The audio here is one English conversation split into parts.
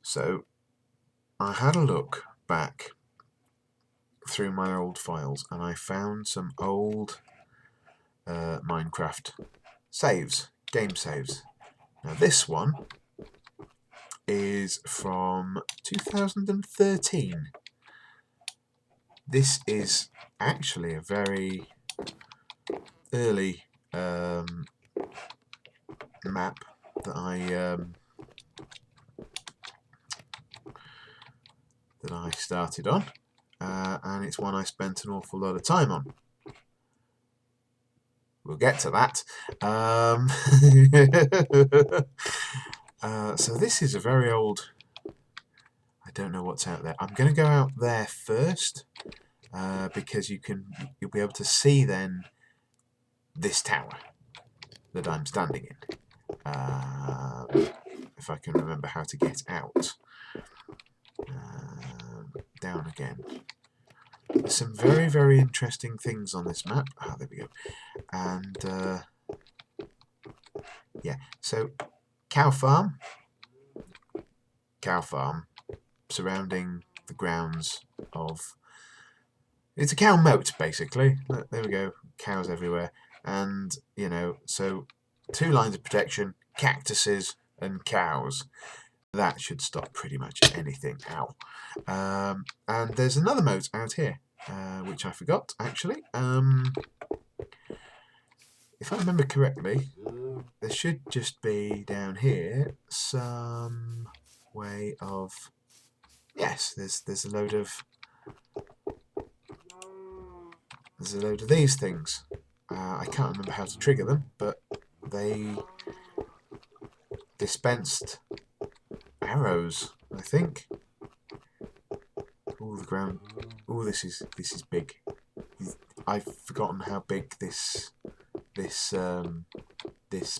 So I had a look back through my old files and I found some old Minecraft saves, game saves. Now this one is from 2013. This is actually a very early map that I started on, and it's one I spent an awful lot of time on. We'll get to that. So this is a very old. I don't know what's out there. I'm going to go out there first because you'll be able to see then this tower that I'm standing in. If I can remember how to get out. Down again. There's some very, very interesting things on this map. Ah, there we go. And yeah, so cow farm, surrounding the grounds of. It's a cow moat, basically. There we go, cows everywhere, and you know, so 2 lines of protection: cactuses and cows. That should stop pretty much anything. Ow. And there's another moat out here, which I forgot, actually. If I remember correctly, there should just be down here some way of... Yes, there's a load of... There's a load of these things. I can't remember how to trigger them, but they dispensed arrows, I think. All the ground. Oh, this is big. I've forgotten how big this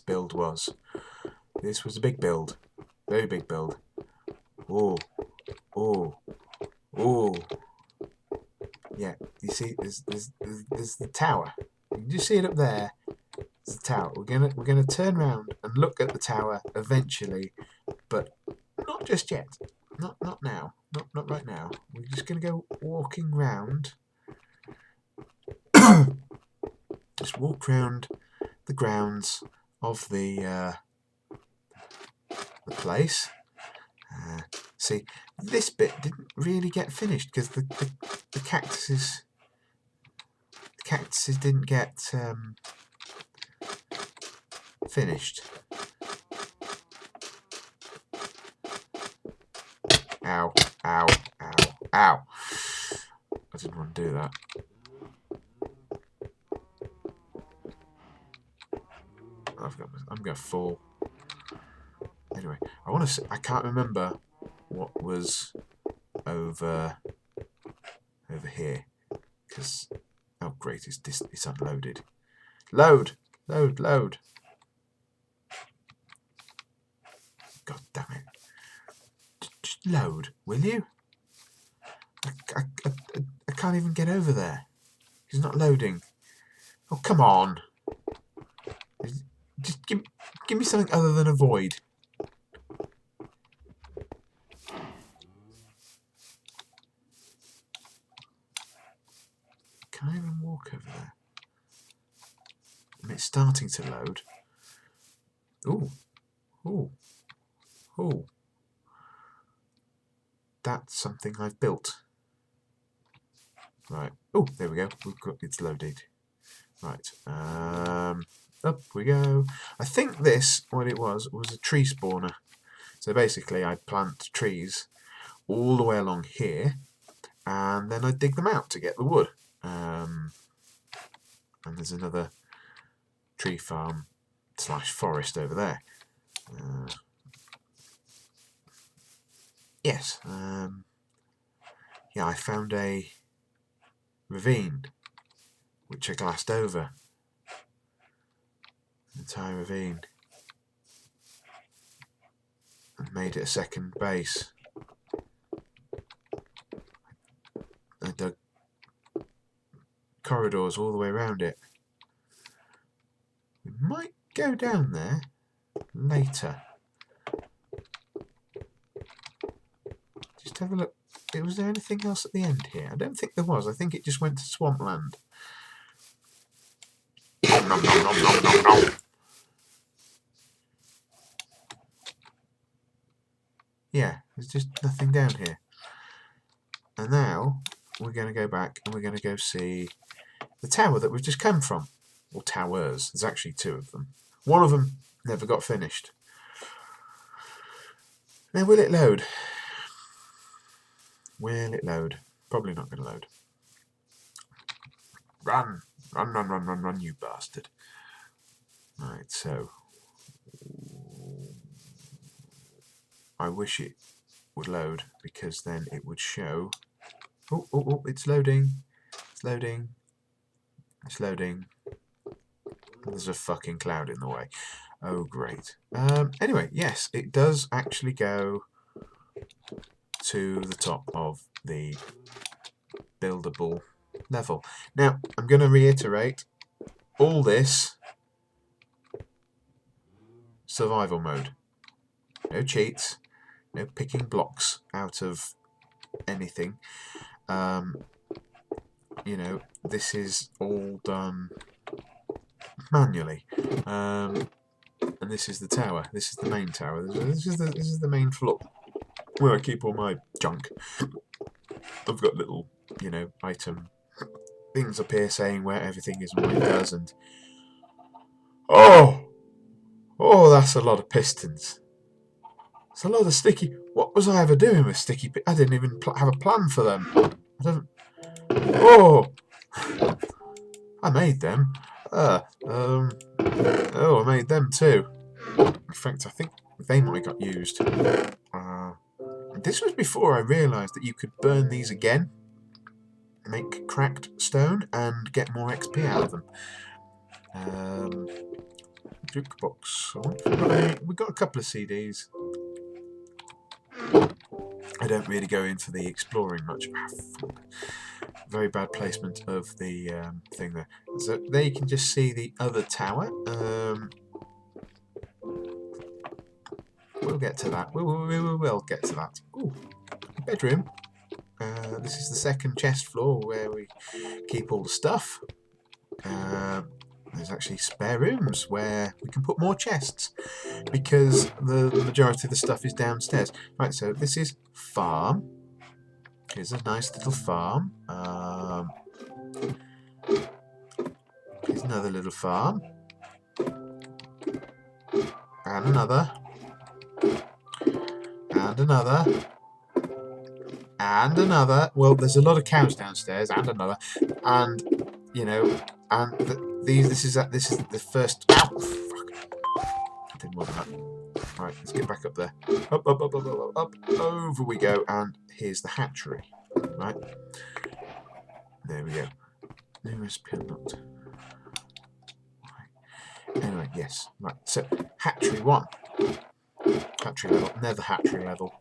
build was. This was a big build, very big build. Oh, oh, oh. Yeah, you see, there's the tower. You can just see it up there. There's the tower. We're gonna turn around and look at the tower eventually, but not just yet. Not now. Not right now. We're just gonna go walking round. Just walk round the grounds of the place. See, this bit didn't really get finished because the cactuses didn't get finished. Ow, ow, ow, ow. I didn't want to do that. I'm going to fall. Anyway, I can't remember what was over here because oh great, it's unloaded. Load. God damn it! Just load, will you? I can't even get over there. He's not loading. Oh come on! Just give me something other than a void. Can I even walk over there? I mean, it's starting to load. Ooh. That's something I've built. Right. Oh, there we go. It's loaded. Right. Up we go. I think what it was a tree spawner. So basically I'd plant trees all the way along here and then I'd dig them out to get the wood. And there's another tree farm / forest over there. Yes. Yeah, I found a ravine which I glassed over. An entire ravine. And made it a second base. I dug corridors all the way around it. We might go down there later. just have a look. Was there anything else at the end here? I don't think there was. I think it just went to swampland. Nom, nom, nom, nom, nom, nom, nom. Yeah, there's just nothing down here. And now we're going to go back and we're going to go see the tower that we've just come from. Or towers. There's actually two of them. One of them never got finished. Now will it load? Will it load? Probably not going to load. Run! Run, run, run, run, run, you bastard. Right, so... I wish it would load, because then it would show... Oh, oh, oh, it's loading. It's loading. It's loading. There's a fucking cloud in the way. Oh, great. Anyway, yes, it does actually go to the top of the buildable level. Now, I'm going to reiterate, all this survival mode. No cheats, no picking blocks out of anything. You know, this is all done manually. And this is the tower. This is the main tower. This is the main floor where I keep all my junk. I've got little, you know, item things up here saying where everything is and what it does, and oh, that's a lot of pistons. It's a lot of sticky. What was I ever doing with sticky? I didn't even have a plan for them. I don't. Oh, I made them. Oh, I made them too. In fact, I think they might have got used. This was before I realised that you could burn these again, make cracked stone, and get more XP out of them. Jukebox. We got a couple of CDs. I don't really go in for the exploring much. Very bad placement of the thing there. So there you can just see the other tower. We'll get to that. We will get to that. Ooh, bedroom. This is the second chest floor where we keep all the stuff. There's actually spare rooms where we can put more chests because the majority of the stuff is downstairs. Right, so this is farm. Here's a nice little farm. Here's another little farm. And another. And another. And another. Well, there's a lot of cows downstairs. And another. And, you know, and this is the first. Ow, fuck! I didn't want that. Right, let's get back up there. Up, up, up, up, up, up. Over we go. And here's the hatchery. Right. There we go. New recipe unlocked. Right. Anyway, yes. Right. So hatchery 1. Hatchery level. Another hatchery level.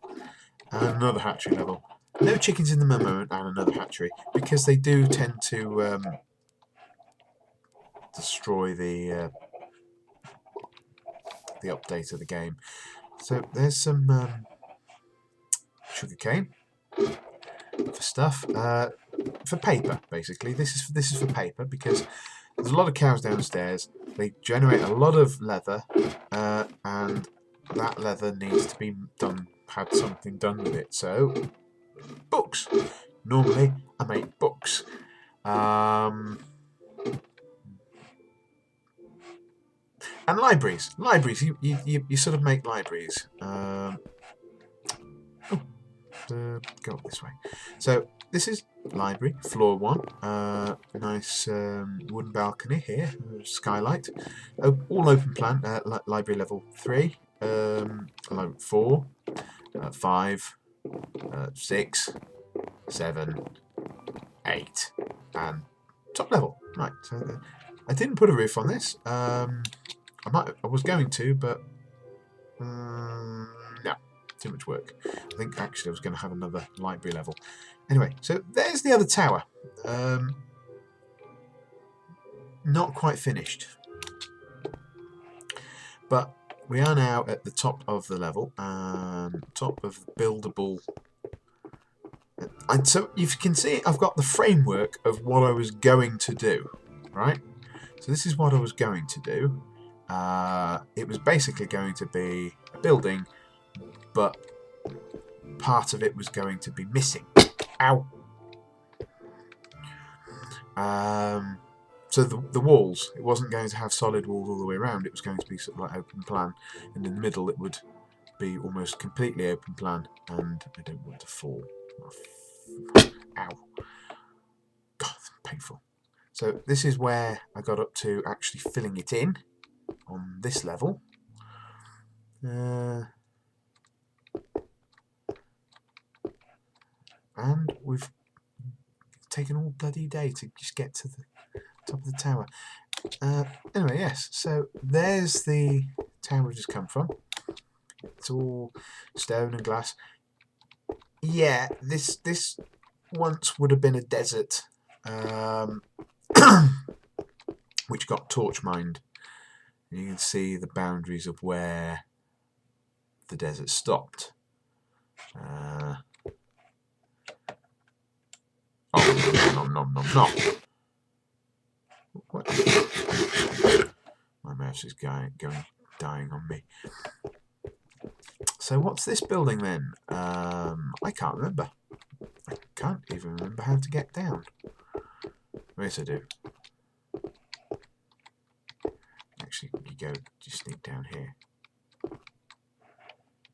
And another hatchery level. No chickens in the moment, and another hatchery, because they do tend to destroy the update of the game. So there's some sugarcane for stuff, for paper basically. This is for paper because there's a lot of cows downstairs. They generate a lot of leather, and that leather needs to be had something done with it. So books. Normally I make books. And libraries. Libraries. You sort of make libraries. Go up this way. So this is library, floor 1. Nice wooden balcony here, skylight. All open plan. Library level 3, level 4, 5, 6, 7, 8, and top level. Right. So I didn't put a roof on this. I was going to, but no, too much work. I think actually I was going to have another library level. Anyway, so there's the other tower. Not quite finished, but we are now at the top of the level, top of buildable And so you can see I've got the framework of what I was going to do, right? So this is what I was going to do. It was basically going to be a building, but part of it was going to be missing. Ow! So the walls, it wasn't going to have solid walls all the way around, it was going to be sort of like open plan, and in the middle it would be almost completely open plan, and I don't want to fall. Ow. God, painful. So this is where I got up to actually filling it in on this level. And we've taken all bloody day to just get to the top of the tower. Anyway, yes, so there's the tower we've just come from. It's all stone and glass. Yeah, this once would have been a desert, which got torch mined. You can see the boundaries of where the desert stopped. Oh, nom. What? My mouse is dying on me. So what's this building then? I can't remember. I can't even remember how to get down. Yes, I do. Actually, you sneak down here.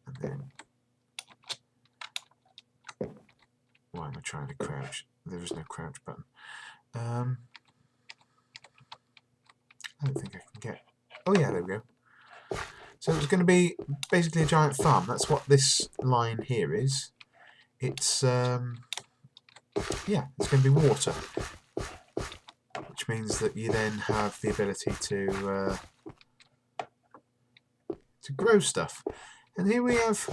And then... Why am I trying to crouch? There is no crouch button. I don't think I can get... Oh yeah, there we go. So it's going to be basically a giant farm. That's what this line here is. It's, yeah, it's going to be water. Which means that you then have the ability to grow stuff. And here we have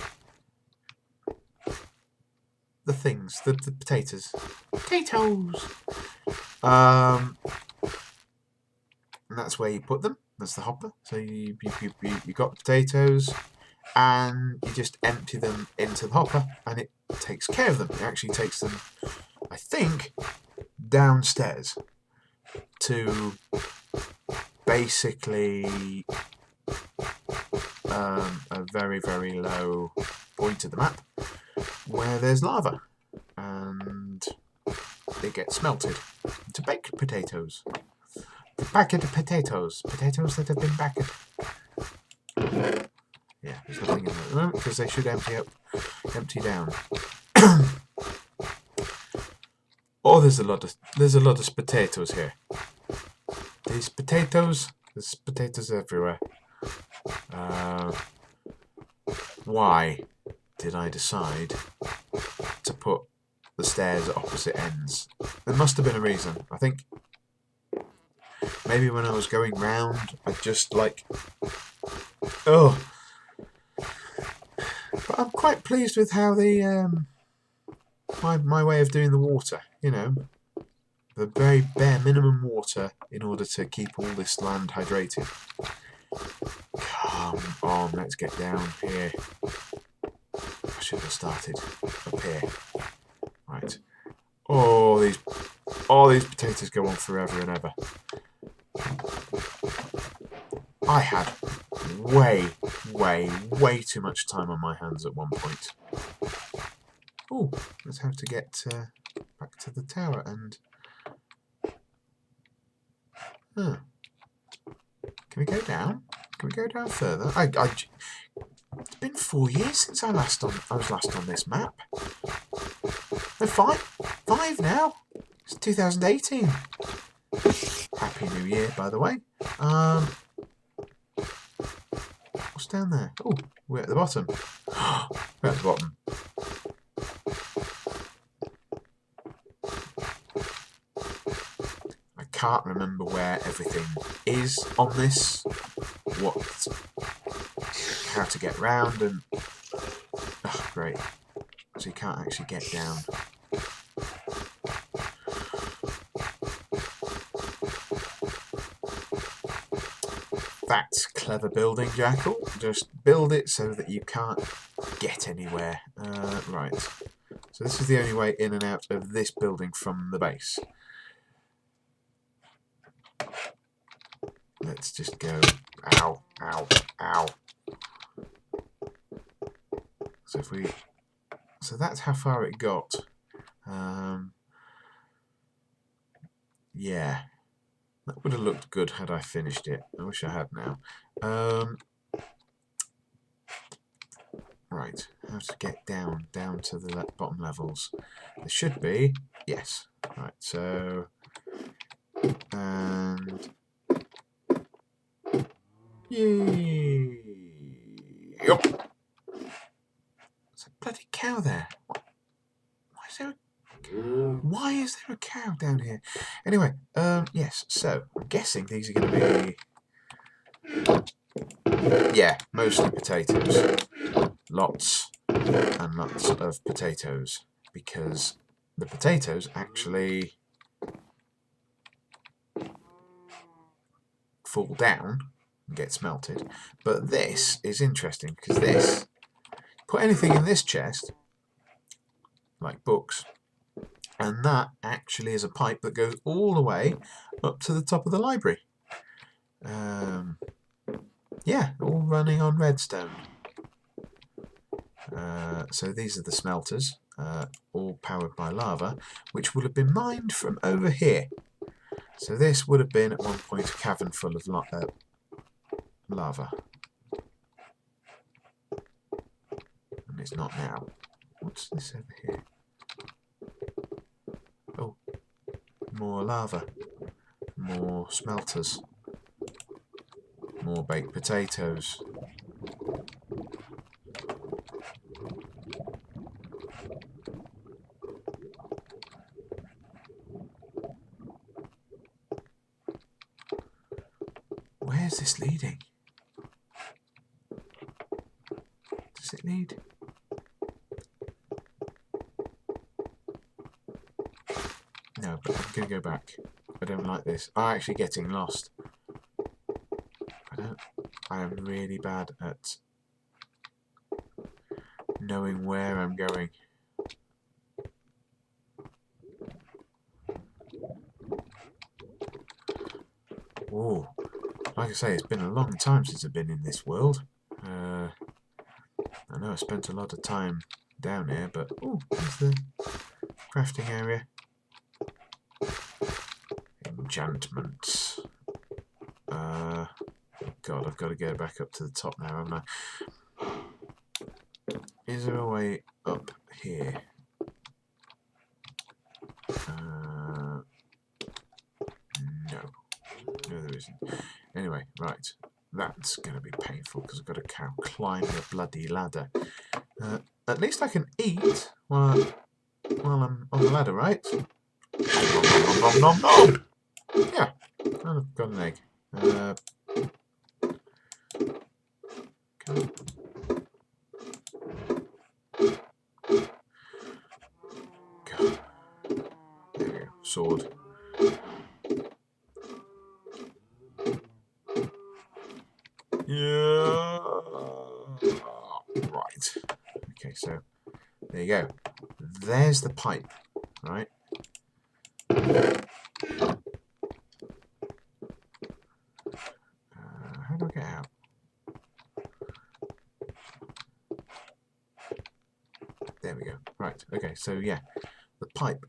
the things, the potatoes. Potatoes! And that's where you put them. That's the hopper. So you got the potatoes, and you just empty them into the hopper, and it takes care of them. It actually takes them, I think, downstairs to basically a very, very low point of the map where there's lava, and it gets melted into baked potatoes. Baked potatoes. Potatoes that have been baked. Yeah, there's nothing in there at the moment because they should empty down. Oh, there's a lot of potatoes here. There's potatoes everywhere. Why did I decide to put the stairs at opposite ends? There must have been a reason. I think maybe when I was going round, I just like... Oh! But I'm quite pleased with how the... my way of doing the water, you know. The very bare minimum water in order to keep all this land hydrated. Come on, let's get down here. I should have started up here. Right. All these potatoes go on forever and ever. I had way too much time on my hands at one point. Oh, let's have to get back to the tower and... Huh. Can we go down? Can we go down further? It's been 4 years since I was last on this map. No, five now. It's 2018. Happy New Year, by the way. What's down there? Oh, we're at the bottom. We're at the bottom. I can't remember where everything is on this. How to get round and... Oh, great. So you can't actually get down. That's clever building, Jackal. Just build it so that you can't get anywhere. Right. So this is the only way in and out of this building from the base. Let's just go. Ow, ow, ow. So if we, so that's how far it got. Yeah, that would have looked good had I finished it. I wish I had now. Right, how to get down to the bottom levels? There should be, yes. Right, so and yay! Yup. There's a bloody cow there. Why is there a cow down here? Anyway, yes, so I'm guessing these are going to be, yeah, mostly potatoes. Lots and lots of potatoes, because the potatoes actually fall down and get smelted. But this is interesting, because this, put anything in this chest, like books, and that actually is a pipe that goes all the way up to the top of the library. Yeah, all running on redstone. So these are the smelters, all powered by lava, which would have been mined from over here. So this would have been at one point a cavern full of lava. And it's not now. What's this over here? Oh, more lava, more smelters, more baked potatoes. Where's this leading? Does it lead? No, but I'm going to go back. I don't like this. I'm actually getting lost. I am really bad at knowing where I'm going. Oh, like I say, it's been a long time since I've been in this world. I know I spent a lot of time down here, but oh, there's the crafting area. Enchantments. God, I've got to go back up to the top now, haven't I? Is there a way up here? No. No, there isn't. Anyway, right. That's going to be painful because I've got to climb the bloody ladder. At least I can eat while I'm on the ladder, right? Nom, nom, nom, nom, nom. Yeah, I've got an egg. Okay. God. There we go. Sword. Yeah. Right. Okay, so there you go. There's the pipe, right? How do I get out? There we go. Right. Okay. So yeah, the pipe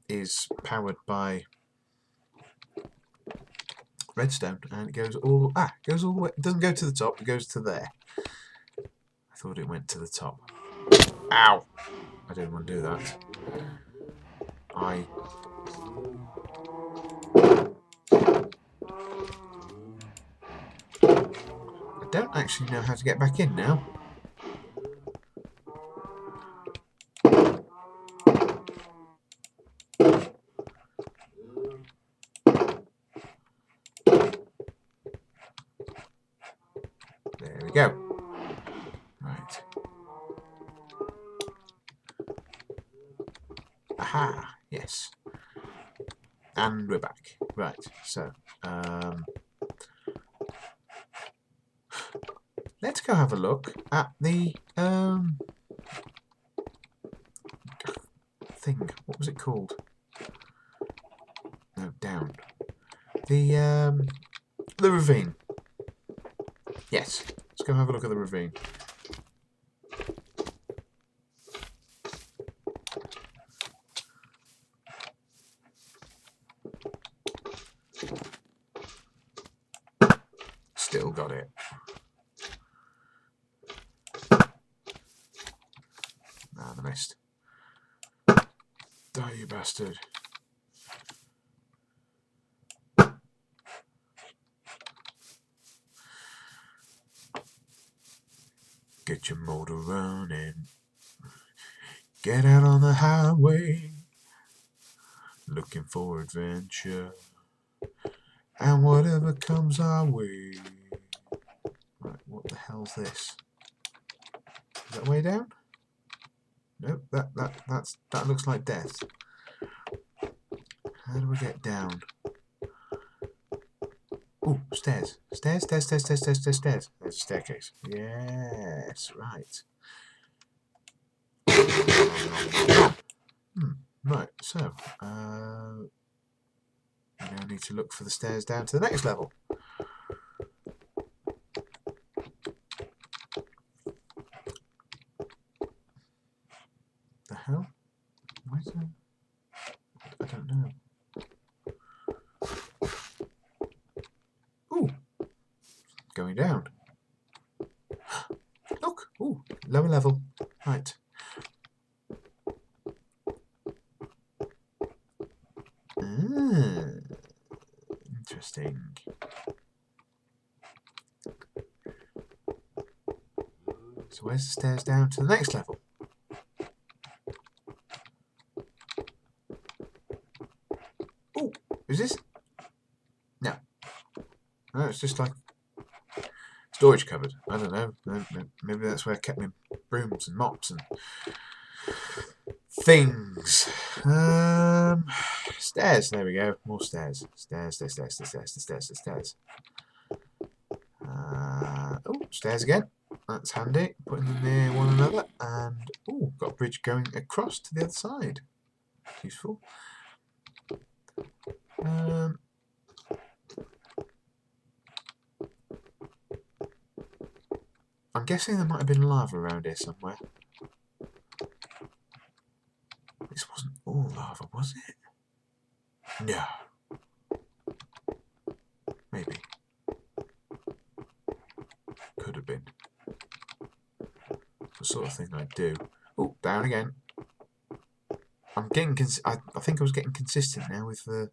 is powered by redstone, and it goes all the way. It doesn't go to the top. It goes to there. I thought it went to the top. Ow! I didn't want to do that. I don't actually know how to get back in now. There we go. Right. Aha! Yes. And we're back. Right. So, let's go have a look at the thing. What was it called? No, down. The ravine. Yes. Let's go have a look at the ravine. Still got it. Ah, the mist. Die, you bastard. Get your motor running. Get out on the highway. Looking for adventure. And whatever comes our way. Right, what the hell's this? Is that way down? Nope, that looks like death. How do we get down? Ooh, stairs. Stairs. There's a staircase. Yes, right. Right, so, we now need to look for the stairs down to the next level. The hell? Where's that? I don't know. Ooh! Going down. Look! Ooh! Lower level. Right. Interesting. So where's the stairs down to the next level? Oh, is this? No. No, it's just like storage cupboard. I don't know. Maybe that's where I kept my brooms and mops and things. Stairs. There we go. More stairs. Stairs. Oh, stairs again. That's handy. Putting them near one another, and oh, got a bridge going across to the other side. Useful. I'm guessing there might have been lava around here somewhere. This wasn't all lava, was it? No. Maybe. Could have been. The sort of thing I'd do. Oh, down again. I'm getting. I think I was getting consistent now with the.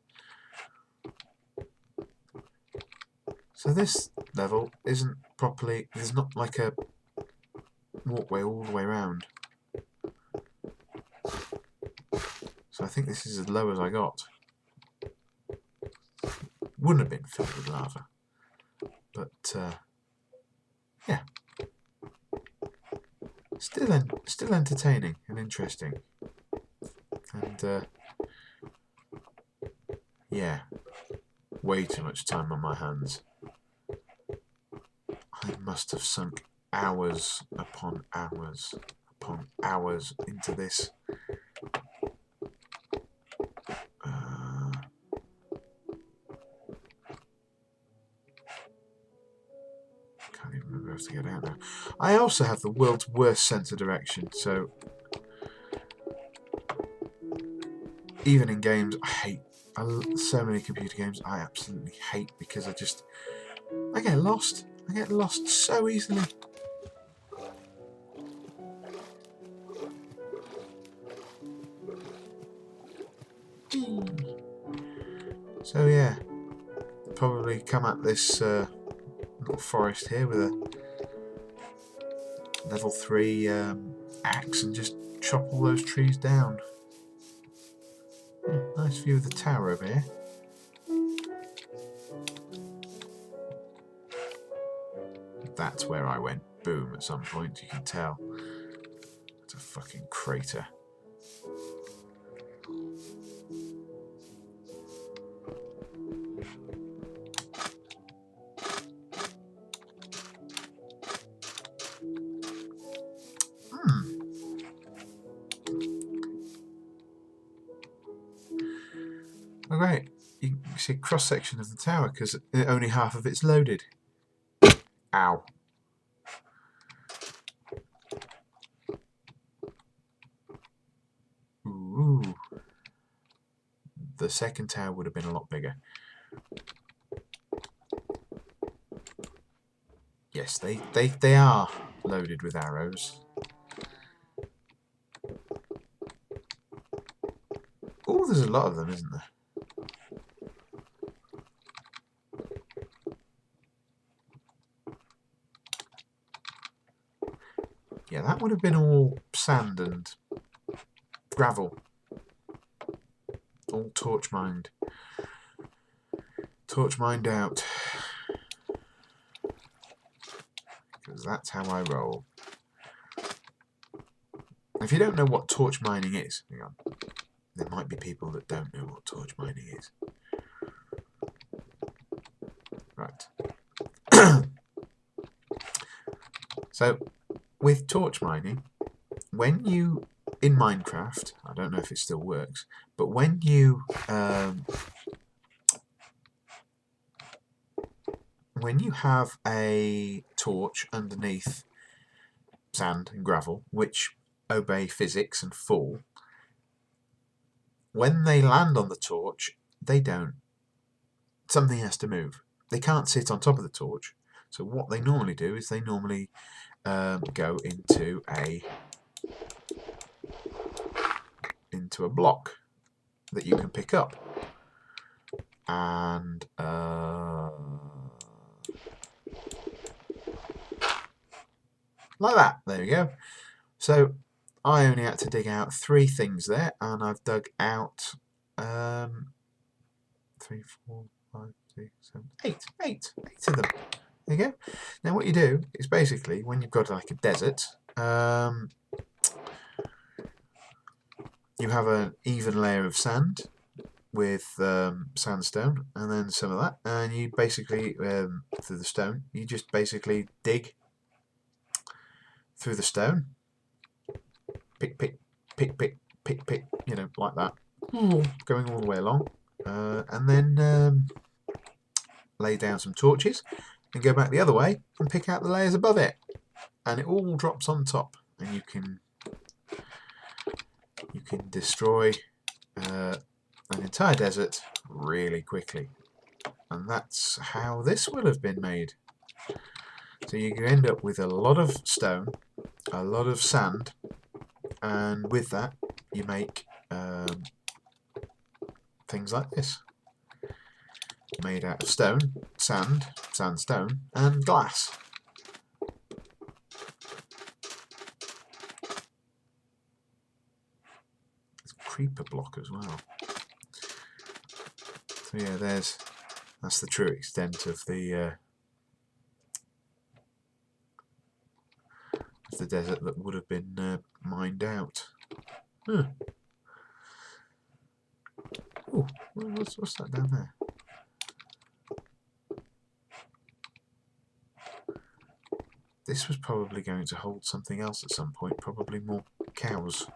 So this level isn't properly. There's not like a walkway all the way around. So I think this is as low as I got. Wouldn't have been filled with lava, but yeah. Still entertaining and interesting, and yeah, way too much time on my hands. I must have sunk hours upon hours upon hours into this. Can't even remember how to get out now. I also have the world's worst sense of direction, so even in games, I hate so many computer games. I absolutely hate because I get lost. I get lost so easily. So yeah, probably come at this little forest here with a level 3 axe and just chop all those trees down. Nice view of the tower over here. That's where I went boom at some point, you can tell. It's a fucking crater. great. You can see a cross-section of the tower because only half of it's loaded. Ow. Ooh. The second tower would have been a lot bigger. Yes, they are loaded with arrows. Oh, there's a lot of them, isn't there? Yeah, that would have been all sand and gravel. All torch mined. Torch mined out. Because that's how I roll. If you don't know what torch mining is, hang on. There might be people that don't know what torch mining is. Right. So, with torch mining, when you, in Minecraft, I don't know if it still works, but when you have a torch underneath sand and gravel, which obey physics and fall, when they land on the torch, they don't. Something has to move. They can't sit on top of the torch. So what they normally do is they normally go into a block that you can pick up, and like that. There we go. So I only had to dig out 3 things there, and I've dug out 3, 4, 5, 6, 7, 8 of them. There you go. Now what you do is basically, when you've got like a desert, you have an even layer of sand with sandstone, and then some of that, and you basically, through the stone, you just basically dig through the stone, pick, you know, like that, going all the way along, and then lay down some torches and go back the other way and pick out the layers above it, and it all drops on top, and you can destroy an entire desert really quickly. And that's how this will have been made. So you end up with a lot of stone, a lot of sand, and with that you make things like this, made out of stone, sand, sandstone, and glass. It's a creeper block as well. So yeah, that's the true extent of the desert that would have been mined out. Huh. Oh, what's that down there? This was probably going to hold something else at some point, probably more cows.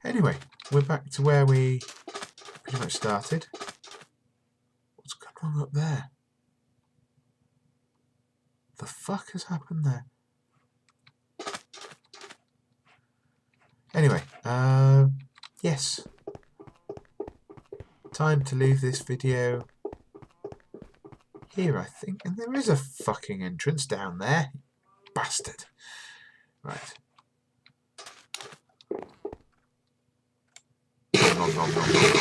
Anyway, we're back to where we pretty much started. What's gone wrong up there? The fuck has happened there? Anyway, yes. Time to leave this video here, I think. And there is a fucking entrance down there. Bastard. Right. Nom, nom, nom, nom.